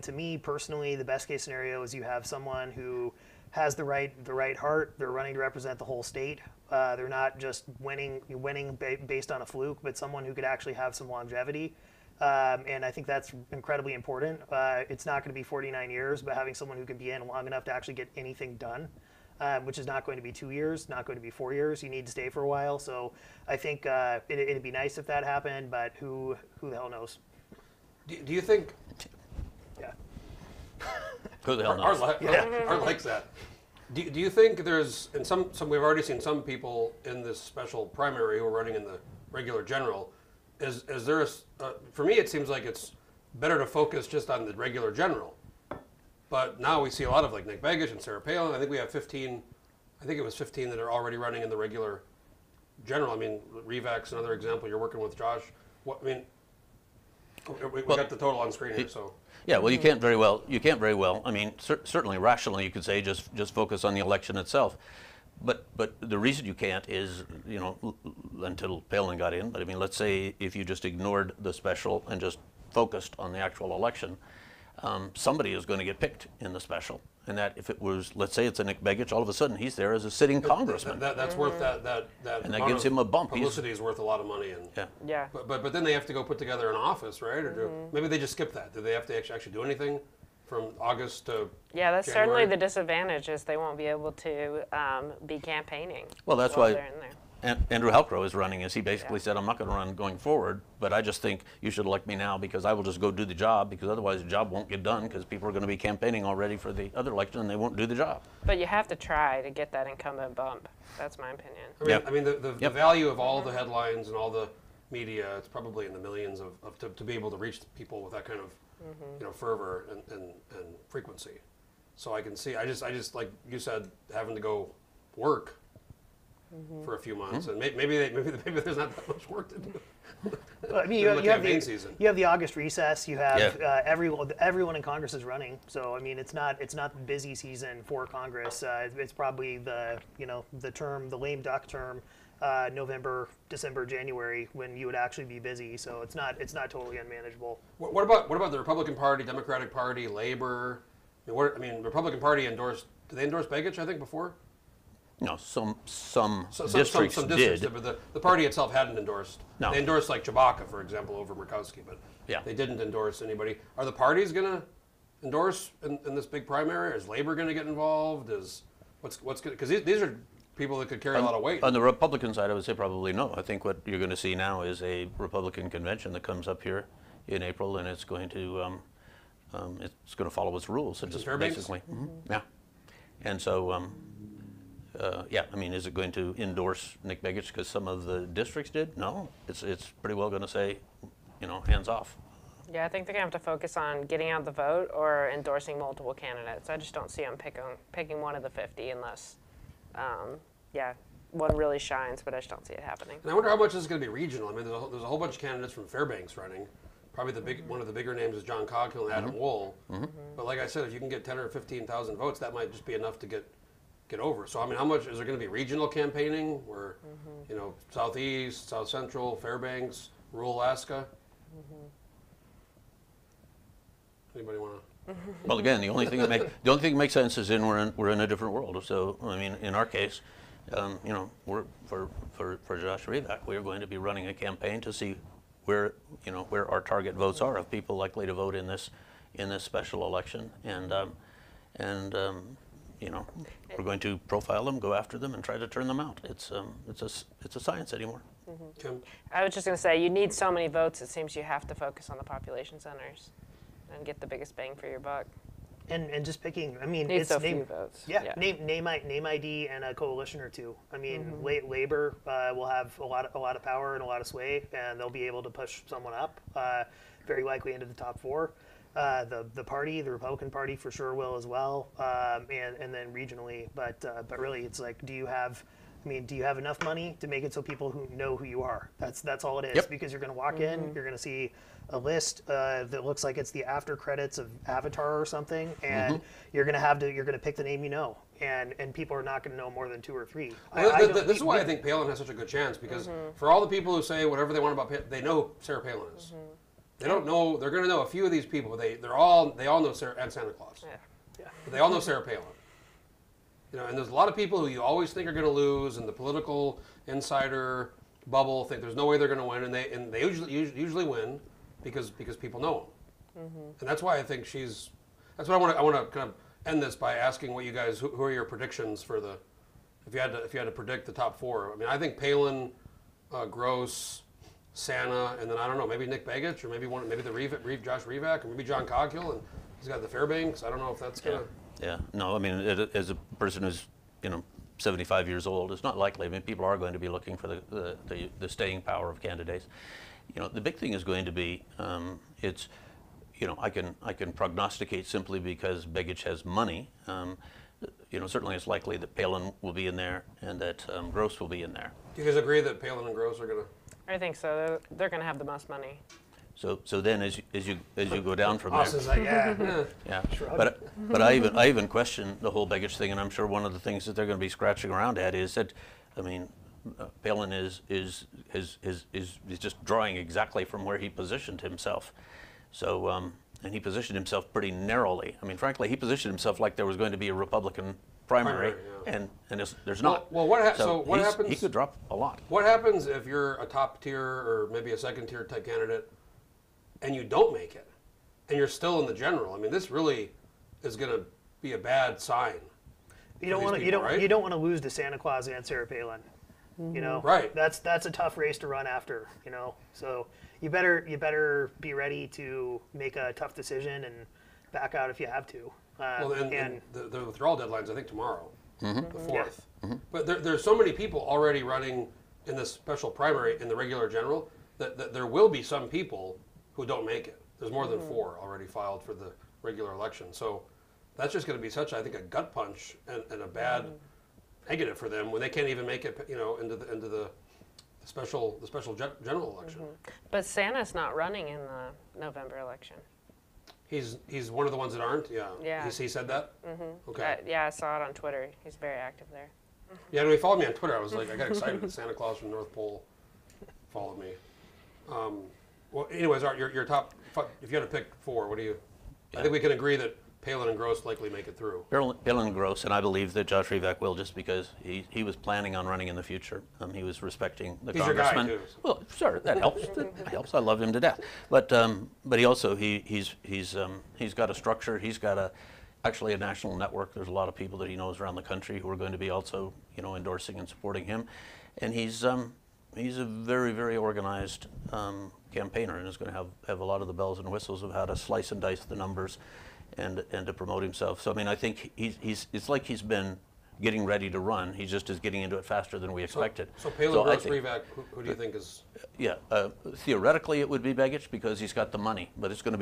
to me personally, the best case scenario is you have someone who has the right heart. They're running to represent the whole state. They're not just winning based on a fluke, but someone who could actually have some longevity. And I think that's incredibly important. It's not going to be 49 years, but having someone who can be in long enough to actually get anything done, which is not going to be 2 years, not going to be 4 years. You need to stay for a while. So I think it'd be nice if that happened, but who the hell knows? Do you think? Yeah. Who the hell knows? Art likes that. Do you think there's, and some we've already seen some people in this special primary who are running in the regular general. Is there for me it seems like it's better to focus just on the regular general. But now we see a lot of like Nick Begich and Sarah Palin. I think we have 15. I think it was 15 that are already running in the regular general. I mean, Revac's another example. You're working with Josh. We got the total on screen here. So yeah, well, you can't very well. I mean, certainly rationally, you could say just focus on the election itself. But the reason you can't is, until Palin got in. But I mean, let's say if you just ignored the special and just focused on the actual election, somebody is going to get picked in the special. And that if it was, let's say it's a Nick Begich, all of a sudden he's there as a sitting congressman. That's worth that. And that gives him a bump. Publicity is worth a lot of money. And Yeah. But then they have to go put together an office, right? Or maybe they just skip that. Do they have to actually do anything from August to Yeah, that's January? certainly the disadvantage is they won't be able to be campaigning. Well, that's while why they're in there. Andrew Halcrow is running, as he basically said, I'm not going to run going forward, but I just think you should elect me now because I will just go do the job, because otherwise the job won't get done because people are going to be campaigning already for the other election and they won't do the job. But you have to try to get that incumbent bump. That's my opinion. I mean, the value of all the headlines and all the media, it's probably in the millions to be able to reach people with that kind of fervor and frequency. So I can see, I just like you said, having to go work for a few months, and maybe there's not that much work to do. Well, I mean, you have the August recess. You have everyone in Congress is running. So I mean, it's not busy season for Congress. It's probably the lame duck term, November, December, January, when you would actually be busy. So it's not totally unmanageable. What about the Republican Party, Democratic Party, Labor? I mean, Republican Party endorsed. Did they endorse Begich? I think before. No, some districts did. But the party itself hadn't endorsed. No. They endorsed like Chewbacca, for example, over Murkowski, but they didn't endorse anybody. Are the parties going to endorse in this big primary? Is Labor going to get involved? What's going? Because these are people that could carry a lot of weight. On the Republican side, I would say probably no. I think what you're going to see now is a Republican convention that comes up here in April, and it's going to follow its rules. So just basically, yeah. And so. I mean, is it going to endorse Nick Begich because some of the districts did? No, it's pretty well going to say, hands off. Yeah, I think they're going to have to focus on getting out the vote or endorsing multiple candidates. I just don't see them picking one of the 50 unless, one really shines, but I just don't see it happening. And I wonder how much this is going to be regional. I mean, there's a whole bunch of candidates from Fairbanks running. Probably one of the bigger names is John Coghill and Adam Wool. But like I said, if you can get 10 or 15,000 votes, that might just be enough to get over. So I mean, how much is there going to be regional campaigning where, Southeast, South Central, Fairbanks, rural Alaska? Anybody want to? Well, again, the only thing that makes sense is we're in a different world. So I mean, in our case, we're for Josh Revac, we are going to be running a campaign to see where our target votes are of people likely to vote in this special election, and we're going to profile them, go after them, and try to turn them out. It's a science anymore. Kim? I was just going to say, you need so many votes, it seems you have to focus on the population centers and get the biggest bang for your buck. And just picking, I mean, Need so few votes. Yeah, name ID and a coalition or two. I mean, Labor will have a lot of power and a lot of sway, and they'll be able to push someone up, very likely into the top 4. The Republican Party for sure will as well, and then regionally. But really, it's like, do you have enough money to make it so people who know who you are? That's all it is. Yep. Because you're going to walk in, you're going to see a list that looks like it's the after credits of Avatar or something, and you're going to pick the name you know, and people are not going to know more than 2 or 3. This is why I think Palin has such a good chance, because for all the people who say whatever they want about Palin, they know who Sarah Palin is. They don't know. They're going to know a few of these people. They all know Sarah and Santa Claus. Yeah. But they all know Sarah Palin. You know, and there's a lot of people who you always think are going to lose, and the political insider bubble think there's no way they're going to win, and they usually win because people know them. And that's why I think she's. That's what I want to kind of end this by asking what you guys who are your predictions for the if you had to predict the top four. I mean, I think Palin, Gross, Santa, and then I don't know, maybe Nick Begich, or maybe the Josh Revak, or maybe John Coghill, and he's got the Fairbanks. I don't know if that's gonna. Yeah. No, I mean, as a person who's 75 years old, it's not likely. I mean, people are going to be looking for the staying power of candidates. The big thing is going to be it's. I can prognosticate simply because Begich has money. Certainly it's likely that Palin will be in there and that Gross will be in there. Do you guys agree that Palin and Gross are going to? I think so. They're going to have the most money. So then as you go down from Austin's there, like, yeah. yeah. But I even question the whole Begich thing, and I'm sure one of the things that they're going to be scratching around at is that, I mean, Palin is just drawing exactly from where he positioned himself. So, and he positioned himself pretty narrowly. I mean, frankly, he positioned himself like there was going to be a Republican primary, yeah. and there's not. Well, what happens? He could drop a lot. What happens if you're a top tier or maybe a second tier type candidate, and you don't make it, and you're still in the general? I mean, this really is going to be a bad sign. You don't want to. Right? You don't want to lose to Santa Claus and Sarah Palin. Right. That's a tough race to run after. So you better be ready to make a tough decision and back out if you have to. And the withdrawal deadline's I think tomorrow, the 4th. Yeah. Mm-hmm. But there's so many people already running in this special primary in the regular general that there will be some people who don't make it. There's more than 4 already filed for the regular election. So that's just going to be such, I think, a gut punch and a bad negative for them when they can't even make it, into the special general election. But Santa's not running in the November election. He's one of the ones that aren't. Yeah. Yeah. He said that. Okay. Yeah, I saw it on Twitter. He's very active there. Yeah, when he followed me on Twitter, I was like, I got excited that Santa Claus from North Pole followed me. Well, anyways, Art, your top. If you had to pick 4, what do you? I think we can agree that Palin and Gross likely make it through. Palin and Gross, and I believe that Josh Revak will, just because he was planning on running in the future. He was respecting the congressman. Your guy too. So. Well, sure, that helps. That helps. I love him to death. But he also he's got a structure. He's got actually a national network. There's a lot of people that he knows around the country who are going to be also endorsing and supporting him, and he's a very, very organized campaigner, and is going to have a lot of the bells and whistles of how to slice and dice the numbers and to promote himself. So I mean, I think it's like he's been getting ready to run. He just is getting into it faster than we expected. So Palin, Gross, Revak, who do you think is? Yeah, theoretically it would be Begich because he's got the money, but that's going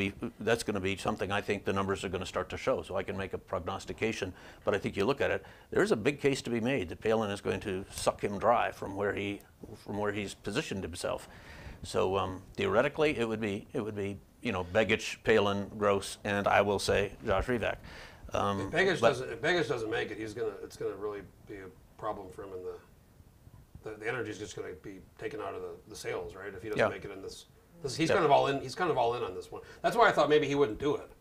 to be something I think the numbers are going to start to show. So I can make a prognostication, but I think you look at it, there's a big case to be made that Palin is going to suck him dry from where he's positioned himself. So theoretically it would be Begich, Palin, Gross, and I will say Josh Revak. If Begich doesn't make it, it's gonna really be a problem for him, and the energy is just gonna be taken out of the sales, right? If he doesn't make it in this he's kind of all in. He's kind of all in on this one. That's why I thought maybe he wouldn't do it.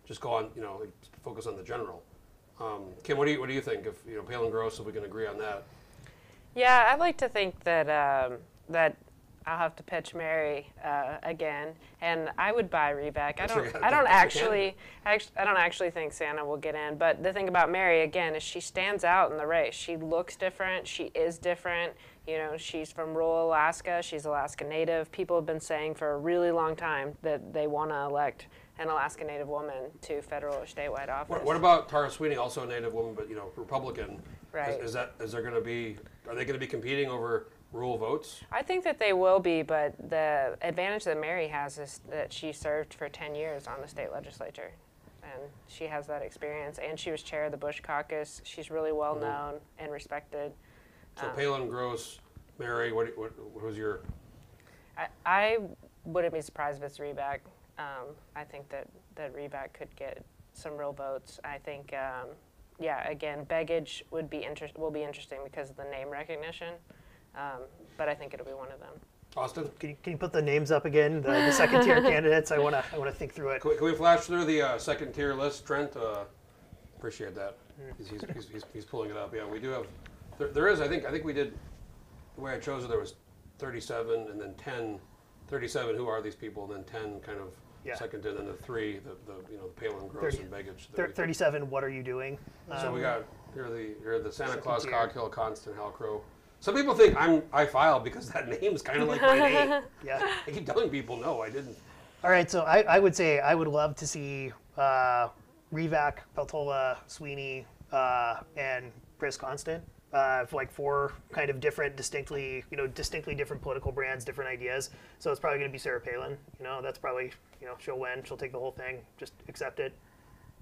Just go on, focus on the general. Kim, what do you think? If Palin, Gross, if we can agree on that. Yeah, I'd like to think that that I'll have to pitch Mary again, and I would buy Revak. I don't actually think Santa will get in. But the thing about Mary again is she stands out in the race. She looks different. She is different. She's from rural Alaska. She's Alaska Native. People have been saying for a really long time that they want to elect an Alaska Native woman to federal or statewide office. What about Tara Sweeney, also a Native woman, but Republican? Right. Are they going to be competing over rural votes? I think that they will be, but the advantage that Mary has is that she served for 10 years on the state legislature, and she has that experience, and she was chair of the Bush caucus. She's really well known and respected. So Palin, Gross, Mary, what was your? I wouldn't be surprised if it's Revak. I think that Revak could get some real votes. I think, again, Begich will be interesting because of the name recognition. But I think it'll be one of them. Austin? Can you put the names up again, the second tier candidates? I wanna think through it. Can we flash through the second tier list, Trent? Appreciate that. He's pulling it up. Yeah, we do have. There is. I think we did. The way I chose it, there was 37, and then 10. 37. Who are these people? And then 10 kind of second, and then the 3. The Palin, Gross, and Begich. 37. What are you doing? So we got here are the Santa Claus, Coghill, Constant, Halcrow. Some people think I filed because that name's kind of like my name. Yeah. I keep telling people no, I didn't. All right, so I would say I would love to see Revac, Peltola, Sweeney, and Chris Constant. Like 4 kind of different, distinctly different political brands, different ideas. So it's probably going to be Sarah Palin. That's probably, she'll win. She'll take the whole thing. Just accept it.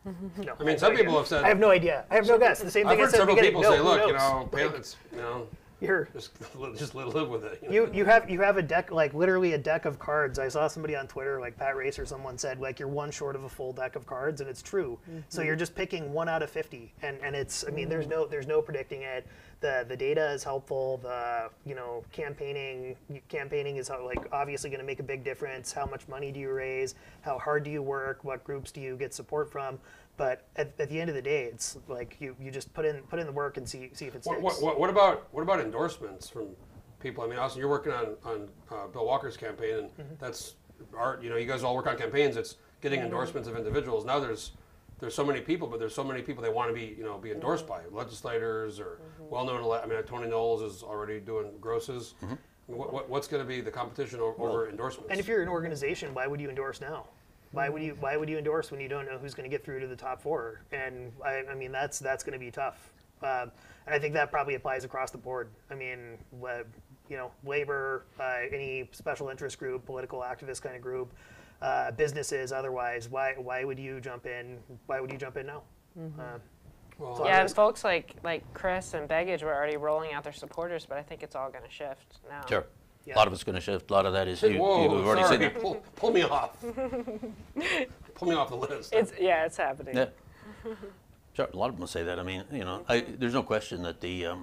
No, I mean, some people have said. I have no idea. I have no guess. The same thing I've heard I said at the several beginning. people say, No, look, Palin's, You're just live with it. you have a deck, like literally a deck of cards. I saw somebody on Twitter, like Pat Race or someone said, like you're one short of a full deck of cards, and it's true. So you're just picking 1 out of 50, and it's there's no predicting it. The data is helpful. The campaigning is like obviously going to make a big difference. How much money do you raise? How hard do you work? What groups do you get support from? But at the end of the day, it's like you just put in the work and see if it sticks. What about endorsements from people? I mean, Austin, you're working on Bill Walker's campaign, and that's art. You guys all work on campaigns. It's getting endorsements of individuals. Now there's so many people, but there's so many people they want to be endorsed by legislators or well-known. I mean, Tony Knowles is already doing grosses. What's going to be the competition over endorsements? And if you're an organization, why would you endorse now? Why would you endorse when you don't know who's going to get through to the top 4? And I mean that's going to be tough. And I think that probably applies across the board. I mean, labor, any special interest group, political activist kind of group, businesses. Otherwise, why would you jump in? Why would you jump in now? Folks like Chris and Begich were already rolling out their supporters, but I think it's all going to shift now. Sure. Yeah. A lot of it's going to shift. A lot of that is you've already sorry. seen it. Pull me off. Pull me off the list. It's happening. Yeah. Sure. A lot of them will say that. I mean, there's no question that the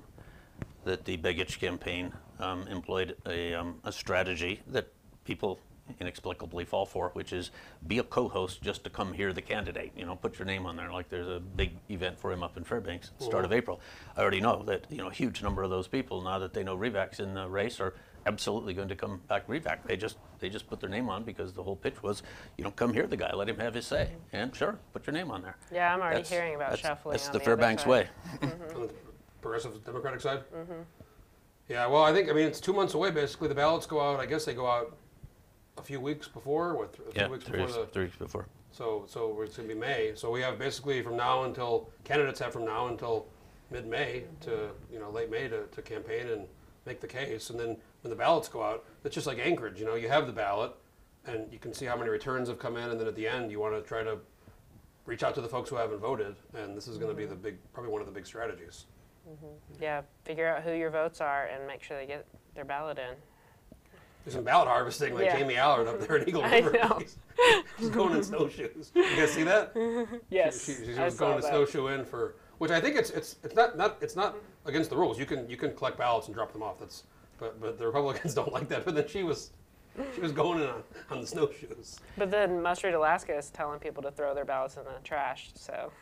Begich campaign employed a strategy that people inexplicably fall for, which is be a co-host just to come hear the candidate. Put your name on there. Like there's a big event for him up in Fairbanks at the start of April. I already know that a huge number of those people, now that they know Revac's in the race, are absolutely going to come back Revac. They just put their name on because the whole pitch was, come hear the guy, let him have his say, and sure, put your name on there. Yeah, I'm already hearing about shuffling. That's on the the Fairbanks other way. On the Progressive Democratic side. Yeah, well, I think it's 2 months away. Basically, the ballots go out. I guess they go out a few weeks before. What? A few weeks before 3 weeks before. So it's going to be May. So we have basically candidates have from now until mid-May to late May to campaign and make the case, and then when the ballots go out, it's just like Anchorage. You have the ballot, and you can see how many returns have come in, and then at the end, you want to try to reach out to the folks who haven't voted, and this is going to be probably one of the big strategies. Yeah, figure out who your votes are and make sure they get their ballot in. Do some ballot harvesting like Jamie Allard up there in Eagle River. I know. She's going in snowshoes. You guys see that? Yes, She was going to snowshoe in for, which I think it's not against the rules. You can collect ballots and drop them off. But the Republicans don't like that. But then she was going in on the snowshoes. But then Mustard, Alaska is telling people to throw their ballots in the trash. So.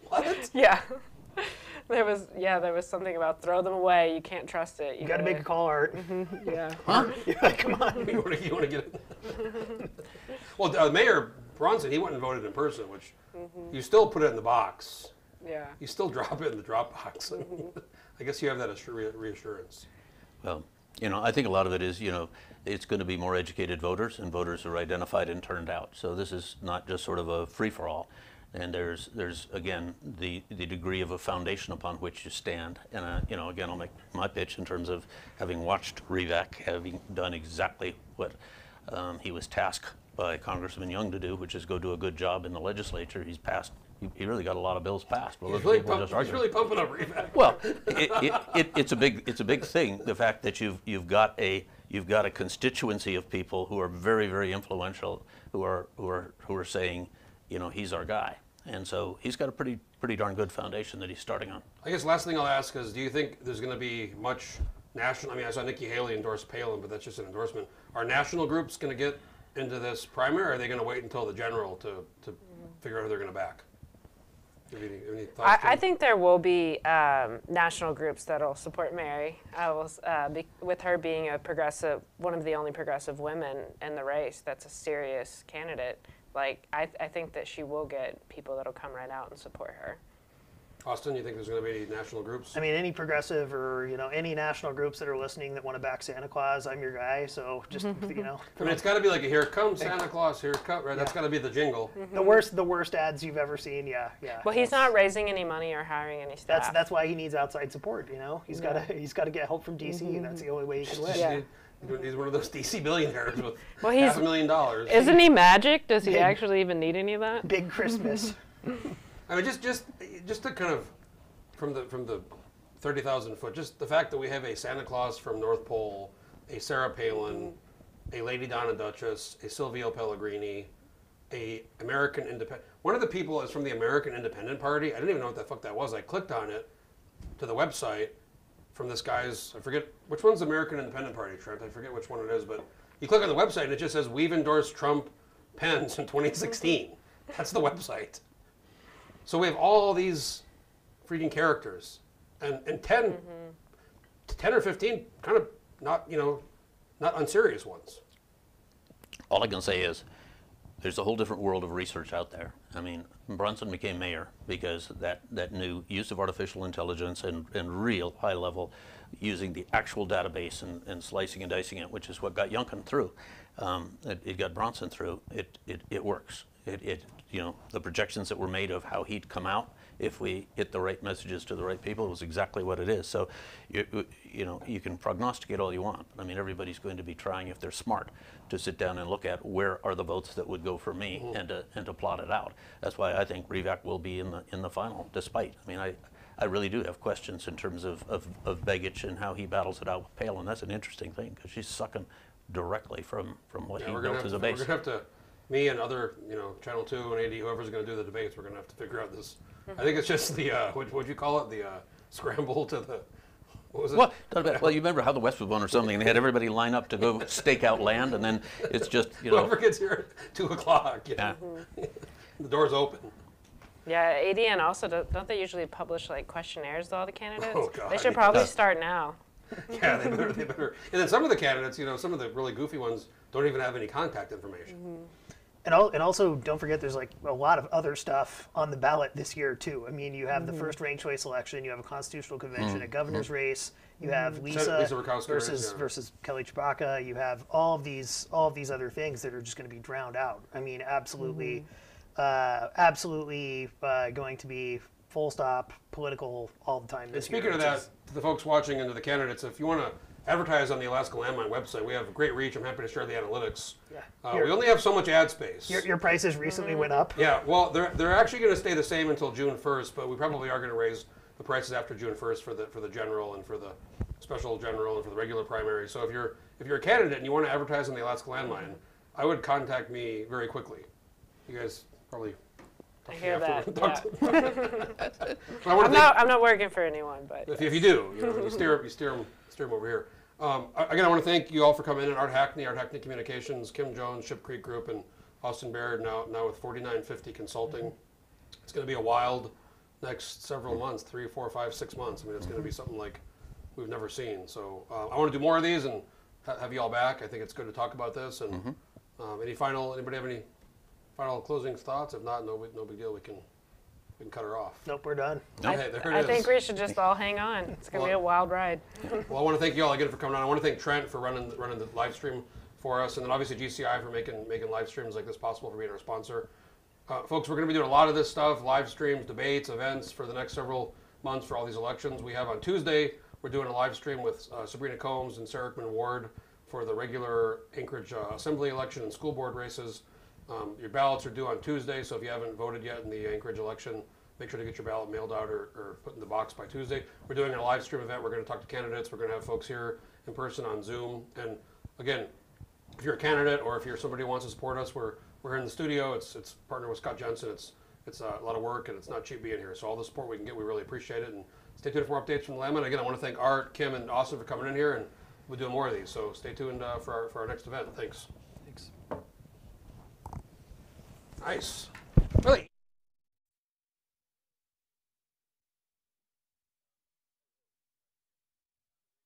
What? Yeah. There was something about throw them away. You can't trust it. You got to make a call, Art. Yeah. Huh? Yeah, come on. You want to get it? Well, Mayor Bronson, he went and voted in person, which you still put it in the box. Yeah. You still drop it in the drop box. I guess you have that as reassurance. Well, I think a lot of it is, it's going to be more educated voters and voters who are identified and turned out. So this is not just sort of a free-for-all. And there's again, the degree of a foundation upon which you stand. And, again, I'll make my pitch in terms of having watched Revac, having done exactly what he was tasked by Congressman Young to do, which is go do a good job in the legislature. He's passed. He really got a lot of bills passed. Well, He's really pumping up Revac. Well, it's a big thing. The fact that you've got a constituency of people who are very, very influential, who are saying, he's our guy, and so he's got a pretty darn good foundation that he's starting on. I guess last thing I'll ask is, do you think there's going to be much national, I mean, I saw Nikki Haley endorse Palin, but that's just an endorsement. Are national groups going to get into this primary, or are they going to wait until the general to figure out who they're going to back? Any thoughts? I think there will be national groups that'll support Mary. With her being a progressive, one of the only progressive women in the race that's a serious candidate. Like, I think that she will get people that'll come right out and support her. Austin, you think there's going to be any national groups? I mean, any progressive or, any national groups that are listening that want to back Santa Claus, I'm your guy. So just, I mean, it's got to be like a "Here comes Santa Claus, here comes," right? That's got to be the jingle. The worst ads you've ever seen. Yeah. Well, he's not raising any money or hiring any staff. That's why he needs outside support. He's got to get help from DC, and that's the only way he can win. Yeah. He's one of those DC billionaires with he's $500,000. Isn't he magic? Does he actually even need any of that? Big Christmas. I mean, just to kind of from the 30,000 foot, just the fact that we have a Santa Claus from North Pole, a Sarah Palin, a Lady Donna Duchess, a Silvio Pellegrini, a American Independent. One of the people is from the American Independent Party. I didn't even know what the fuck that was. I clicked on it to the website from this guy's. I forget which one's the American Independent Party, Trent. I forget which one it is, but you click on the website and it just says we've endorsed Trump Pence in 2016. That's the website. So we have all these freaking characters, and 10 or 15 kind of not unserious ones. All I can say is there's a whole different world of research out there. I mean, Brunson became mayor because that new use of artificial intelligence and real high level using the actual database and slicing and dicing it, which is what got Youngkin through. It got Bronson through. It works. The projections that were made of how he'd come out if we hit the right messages to the right people was exactly what it is. So, you can prognosticate all you want. I mean, everybody's going to be trying, if they're smart, to sit down and look at where are the votes that would go for me and to plot it out. That's why I think Revak will be in the final. Despite, I mean, I really do have questions in terms of Begich and how he battles it out with Palin. That's an interesting thing because she's sucking directly from what he built as a base. We're going to have to, me and other, Channel 2 and AD, whoever's going to do the debates, we're going to have to figure out this. I think it's just the, what'd you call it? The scramble to the, what was it? Well, you remember how the West was won or something, and they had everybody line up to go stake out land, and then it's just, Whoever gets here at 2 o'clock, the door's open. Yeah, ADN also, don't they usually publish like questionnaires to all the candidates? Oh, God, they should probably start now. Yeah, they better. And then some of the candidates, some of the really goofy ones don't even have any contact information. And also, don't forget, there's like a lot of other stuff on the ballot this year too. I mean, you have the first ranked choice election, you have a constitutional convention, a governor's race, you have Lisa versus Kelly Chewbacca. You have all of these other things that are just going to be drowned out. I mean, absolutely going to be full stop political all the time this year. And speaking of that, to the folks watching and to the candidates, if you want to advertise on the Alaska Landmine website, we have great reach. I'm happy to share the analytics. Yeah. We only have so much ad space. Your prices recently went up. Yeah, well, they're actually going to stay the same until June 1st, but we probably are going to raise the prices after June 1st for the general and for the special general and for the regular primary. So if you're a candidate and you want to advertise on the Alaska Landmine, I would contact me very quickly. You guys probably. I hear that. Yeah. I'm not working for anyone, but if you do, you steer them over here. Again, I want to thank you all for coming in. Art Hackney Communications, Kim Jones, Ship Creek Group, and Austin Baird now with 4950 Consulting. It's going to be a wild next several months, 3, 4, 5, 6 months. I mean, it's going to be something like we've never seen. So I want to do more of these and have you all back. I think it's good to talk about this. And anybody have any final closing thoughts? If not, no big deal. We can cut her off. Nope, we're done. I think we should just all hang on. It's going to be a wild ride. Well, I want to thank you all again for coming on. I want to thank Trent for running the live stream for us, and then obviously GCI for making live streams like this possible, for being our sponsor. Folks, we're going to be doing a lot of this stuff, live streams, debates, events for the next several months for all these elections. We have on Tuesday, we're doing a live stream with Sabrina Combs and Sarah Rickman Ward for the regular Anchorage Assembly election and school board races. Your ballots are due on Tuesday, so if you haven't voted yet in the Anchorage election, make sure to get your ballot mailed out or put in the box by Tuesday. We're doing a live stream event. We're going to talk to candidates. We're going to have folks here in person on Zoom. And again, if you're a candidate or if you're somebody who wants to support us, we're here in the studio. It's partnered with Scott Jensen. It's a lot of work and it's not cheap being here. So all the support we can get, we really appreciate it. And stay tuned for more updates from the Landmine. Again, I want to thank Art, Kim, and Austin for coming in here, and we'll do more of these. So stay tuned for our next event. Thanks. Thanks. Nice. Really.